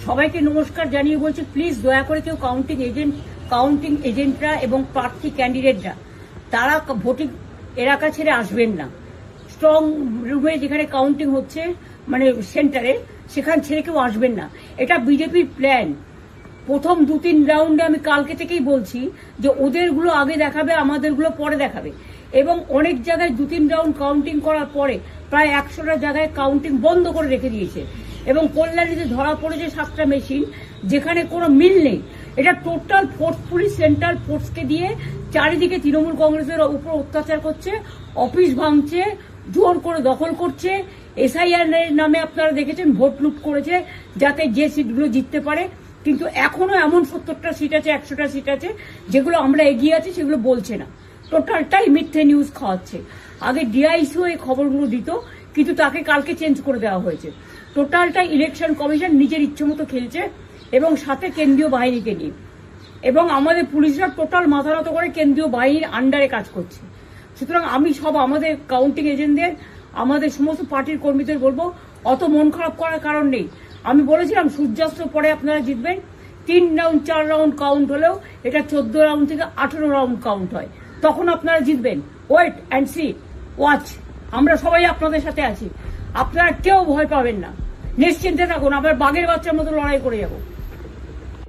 সবাইকে নমস্কার জানিয়ে বলছি, প্লিজ দয়া করে কেউ কাউন্টিং এজেন্টরা এবং প্রার্থী ক্যান্ডিডেটরা তারা ভোটিং এলাকা ছেড়ে আসবেন না। স্ট্রং রুমে যেখানে কাউন্টিং হচ্ছে, মানে সেন্টারে, সেখান ছেড়ে কেউ আসবেন না। এটা বিজেপির প্ল্যান। প্রথম 2-3 রাউন্ডে আমি কালকে থেকেই বলছি যে ওদেরগুলো আগে দেখাবে, আমাদেরগুলো পরে দেখাবে। এবং অনেক জায়গায় 2-3 রাউন্ড কাউন্টিং করার পরে প্রায় 100টা জায়গায় কাউন্টিং বন্ধ করে রেখে দিয়েছে। এবং কল্যাণীতে ধরা পড়েছে 7টা মেশিন, যেখানে কোনো মিল নেই। এটা টোটাল ফোর্সফুলি সেন্ট্রাল ফোর্সকে দিয়ে চারিদিকে তৃণমূল কংগ্রেসের উপর অত্যাচার করছে, অফিস ভাঙছে, জোর করে দখল করছে। এসআইআর নামে আপনারা দেখেছেন ভোট লুট করেছে যাতে যে সিটগুলো জিততে পারে। কিন্তু এখনো এমন 70টা সিট আছে, 100টা সিট আছে যেগুলো আমরা এগিয়ে আছি, সেগুলো বলছে না। টোটালটাই মিথ্যে নিউজ খাওয়াচ্ছে। আগে ডিআইসিও এই খবরগুলো দিত, কিন্তু তাকে কালকে চেঞ্জ করে দেওয়া হয়েছে। টোটালটাই ইলেকশন কমিশন নিজের ইচ্ছে মতো খেলছে, এবং সাথে কেন্দ্রীয় বাহিনীকে নিয়ে। এবং আমাদের পুলিশরা টোটাল মাথা নত করে কেন্দ্রীয় বাহিনীর আন্ডারে কাজ করছে। সুতরাং আমি আমাদের কাউন্টিং এজেন্টদের, আমাদের সমস্ত পার্টির কর্মীদের বলবো, অত মন খারাপ করার কারণ নেই। আমি বলেছিলাম সূর্যাস্তের পরে আপনারা জিতবেন। 3 রাউন্ড 4 রাউন্ড কাউন্ট হলেও এটা 14 রাউন্ড থেকে 18 রাউন্ড কাউন্ট হয়, তখন আপনারা জিতবেন। Wait and see, watch. আমরা সবাই আপনাদের সাথে আছি, আপনারা কেউ ভয় পাবেন না, নিশ্চিন্তে থাকুন। আবার বাঘের বাচ্চার মতো লড়াই করে যাবো।